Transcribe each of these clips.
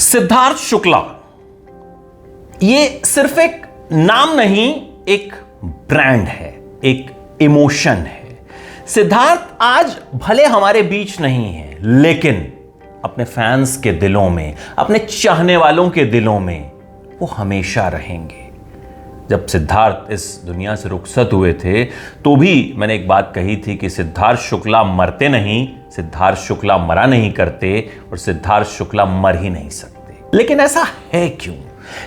सिद्धार्थ शुक्ला, ये सिर्फ एक नाम नहीं, एक ब्रांड है, एक इमोशन है। सिद्धार्थ आज भले हमारे बीच नहीं है, लेकिन अपने फैंस के दिलों में, अपने चाहने वालों के दिलों में वो हमेशा रहेंगे। जब सिद्धार्थ इस दुनिया से रुखसत हुए थे तो भी मैंने एक बात कही थी कि सिद्धार्थ शुक्ला मरते नहीं, सिद्धार्थ शुक्ला मरा नहीं करते और सिद्धार्थ शुक्ला मर ही नहीं सकते। लेकिन ऐसा है क्यों?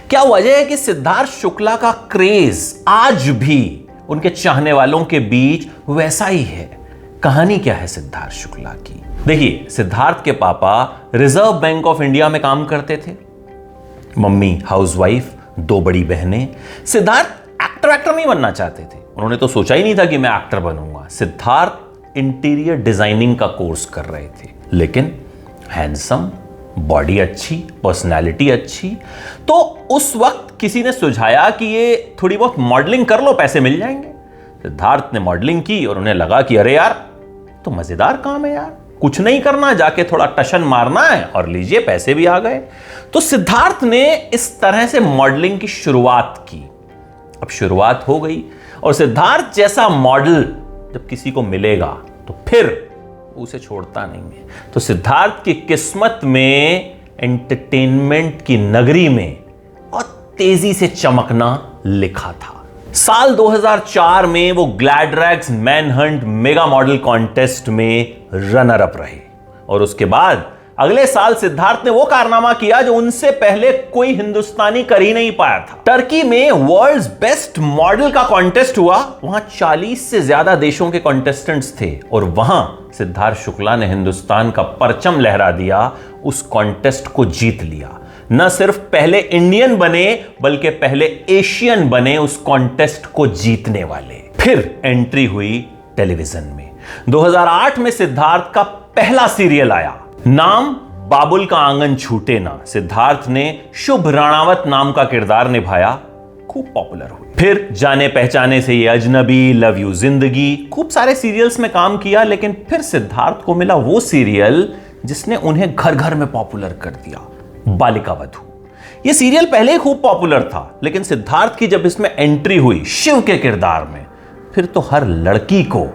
क्या वजह है कि सिद्धार्थ शुक्ला का क्रेज आज भी उनके चाहने वालों के बीच वैसा ही है? कहानी क्या है सिद्धार्थ शुक्ला की? देखिए, सिद्धार्थ के पापा रिजर्व बैंक ऑफ इंडिया में काम करते थे, मम्मी हाउसवाइफ, दो बड़ी बहनें। सिद्धार्थ एक्टर नहीं बनना चाहते थे, उन्होंने तो सोचा ही नहीं था कि मैं एक्टर बनूंगा। सिद्धार्थ इंटीरियर डिजाइनिंग का कोर्स कर रहे थे, लेकिन हैंडसम, बॉडी अच्छी, पर्सनालिटी अच्छी, तो उस वक्त किसी ने सुझाया कि ये थोड़ी बहुत मॉडलिंग कर लो, पैसे मिल जाएंगे। सिद्धार्थ ने मॉडलिंग की और उन्हें लगा कि अरे यार, तो मजेदार काम है यार, कुछ नहीं करना, जाके थोड़ा टशन मारना है और लीजिए पैसे भी आ गए। तो सिद्धार्थ ने इस तरह से मॉडलिंग की शुरुआत की। अब शुरुआत हो गई और सिद्धार्थ जैसा मॉडल जब किसी को मिलेगा तो फिर उसे छोड़ता नहीं है। तो सिद्धार्थ की किस्मत में एंटरटेनमेंट की नगरी में बहुत तेजी से चमकना लिखा था। साल 2004 में वो ग्लैडरैक्स मैनहंट मेगा मॉडल कॉन्टेस्ट में रनर अप रहे और उसके बाद अगले साल सिद्धार्थ ने वो कारनामा किया जो उनसे पहले कोई हिंदुस्तानी कर ही नहीं पाया था। टर्की में वर्ल्ड्स बेस्ट मॉडल का कॉन्टेस्ट हुआ। वहां 40 से ज्यादा देशों के कॉन्टेस्टेंट्स थे और वहां सिद्धार्थ शुक्ला ने हिंदुस्तान का परचम लहरा दिया, उस कॉन्टेस्ट को जीत लिया। न सिर्फ पहले इंडियन बने बल्कि पहले एशियन बने उस कॉन्टेस्ट को जीतने वाले। फिर एंट्री हुई टेलीविजन में। 2008 में सिद्धार्थ का पहला सीरियल आया, नाम बाबुल का आंगन छूटे ना। सिद्धार्थ ने शुभ राणावत नाम का किरदार निभाया, खूब पॉपुलर हुए। फिर जाने पहचाने से ये अजनबी, लव यू जिंदगी, खूब सारे सीरियल्स में काम किया। लेकिन फिर सिद्धार्थ को मिला वो सीरियल जिसने उन्हें घर घर में पॉपुलर कर दिया, बालिका वधू। यह सीरियल पहले ही खूब पॉपुलर था, लेकिन सिद्धार्थ की जब इसमें एंट्री हुई शिव के किरदार में, फिर तो हर लड़की को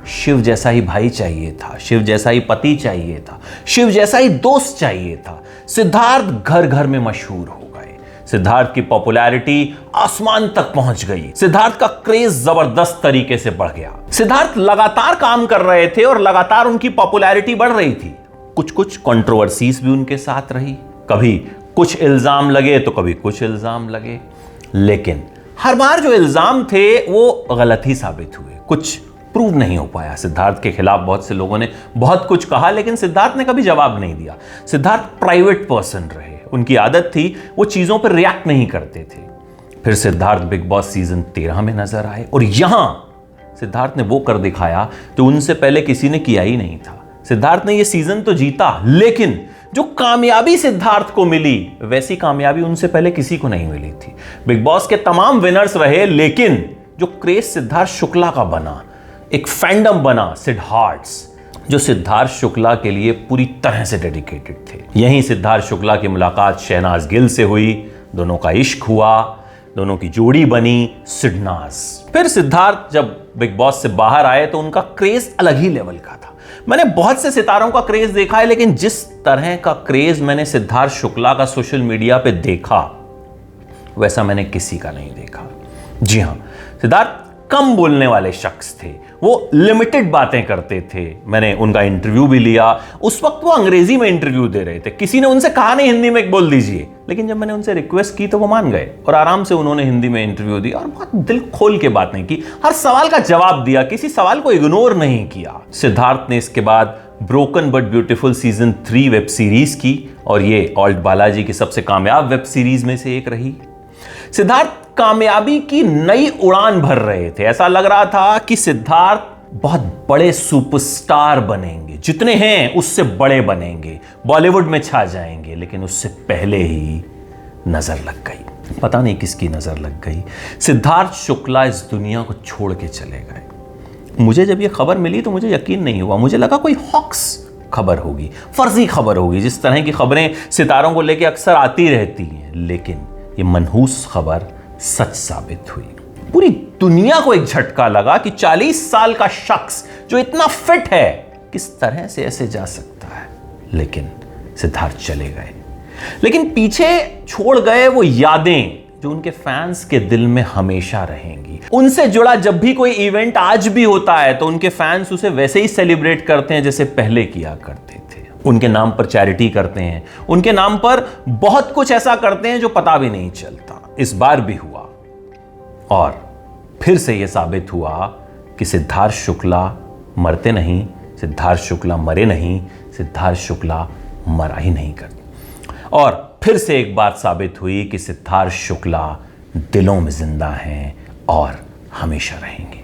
शिव जैसा ही भाई चाहिए था, शिव जैसा ही पति चाहिए था, शिव जैसा ही दोस्त चाहिए था। सिद्धार्थ घर घर में मशहूर हो गए। सिद्धार्थ की पॉपुलैरिटी आसमान तक पहुंच गई। सिद्धार्थ का क्रेज जबरदस्त तरीके से बढ़ गया। सिद्धार्थ लगातार काम कर रहे थे और लगातार उनकी पॉपुलैरिटी बढ़ रही थी। कुछ कंट्रोवर्सीज भी उनके साथ रही, कभी कुछ इल्जाम लगे तो कभी कुछ इल्जाम लगे, लेकिन हर बार जो इल्जाम थे वो गलत ही साबित हुए, कुछ प्रूव नहीं हो पाया। सिद्धार्थ के खिलाफ बहुत से लोगों ने बहुत कुछ कहा, लेकिन सिद्धार्थ ने कभी जवाब नहीं दिया। सिद्धार्थ प्राइवेट पर्सन रहे, उनकी आदत थी वो चीजों पर रिएक्ट नहीं करते थे। फिर सिद्धार्थ बिग बॉस सीजन 13 में नजर आए और यहां सिद्धार्थ ने वो कर दिखाया जो उनसे पहले किसी ने किया ही नहीं था। सिद्धार्थ ने ये सीजन तो जीता, लेकिन जो कामयाबी सिद्धार्थ को मिली वैसी कामयाबी उनसे पहले किसी को नहीं मिली थी। बिग बॉस के तमाम विनर्स रहे, लेकिन जो क्रेज सिद्धार्थ शुक्ला का बना, एक फैंडम बना सिद्धार्थ, जो सिद्धार्थ शुक्ला के लिए पूरी तरह से डेडिकेटेड थे। यहीं सिद्धार्थ शुक्ला की मुलाकात शहनाज गिल से हुई, दोनों का इश्क हुआ, दोनों की जोड़ी बनी सिडनाज। फिर सिद्धार्थ जब बिग बॉस से बाहर आए तो उनका क्रेज अलग ही लेवल का था। मैंने बहुत से सितारों का क्रेज देखा है, लेकिन जिस तरह का क्रेज मैंने सिद्धार्थ शुक्ला का सोशल मीडिया पे देखा वैसा मैंने किसी का नहीं देखा। जी हां, सिद्धार्थ कम बोलने वाले शख्स थे, वो लिमिटेड बातें करते थे। मैंने उनका इंटरव्यू भी लिया, उस वक्त वो अंग्रेजी में इंटरव्यू दे रहे थे, किसी ने उनसे कहा नहीं हिंदी में बोल दीजिए, लेकिन जब मैंने उनसे रिक्वेस्ट की तो वो मान गए और आराम से उन्होंने हिंदी में इंटरव्यू दिया और बहुत दिल खोल के बात नहीं की, हर सवाल का जवाब दिया, किसी सवाल को इग्नोर नहीं किया। सिद्धार्थ ने इसके बाद broken but beautiful season 3 web series की और ये ऑल्ट बालाजी की सबसे कामयाब वेब सीरीज में से एक रही। सिद्धार्थ कामयाबी की नई उड़ान भर रहे थे। ऐसा लग रहा था कि सिद्धार्थ बहुत बड़े सुपरस्टार बनेंगे, जितने हैं उससे बड़े बनेंगे, बॉलीवुड में छा जाएंगे, लेकिन उससे पहले ही नजर लग गई। पता नहीं किसकी नजर लग गई। सिद्धार्थ शुक्ला इस दुनिया को छोड़ के चले गए। मुझे जब यह खबर मिली तो मुझे यकीन नहीं हुआ। मुझे लगा कोई हॉक्स खबर होगी, फर्जी खबर होगी, जिस तरह की खबरें सितारों को लेकर अक्सर आती रहती हैं, लेकिन ये मनहूस खबर सच साबित हुई। पूरी दुनिया को एक झटका लगा कि 40 साल का शख्स जो इतना फिट है किस तरह से ऐसे जा सकता है। लेकिन सिद्धार्थ चले गए, लेकिन पीछे छोड़ गए वो यादें जो उनके फैंस के दिल में हमेशा रहेंगी। उनसे जुड़ा जब भी कोई इवेंट आज भी होता है तो उनके फैंस उसे वैसे ही सेलिब्रेट करते हैं जैसे पहले किया करते थे। उनके नाम पर चैरिटी करते हैं, उनके नाम पर बहुत कुछ ऐसा करते हैं जो पता भी नहीं चलता। इस बार भी हुआ और फिर से यह साबित हुआ कि सिद्धार्थ शुक्ला मरते नहीं, सिद्धार्थ शुक्ला मरे नहीं, सिद्धार्थ शुक्ला मरा ही नहीं करते। और फिर से एक बात साबित हुई कि सिद्धार्थ शुक्ला दिलों में जिंदा हैं और हमेशा रहेंगे।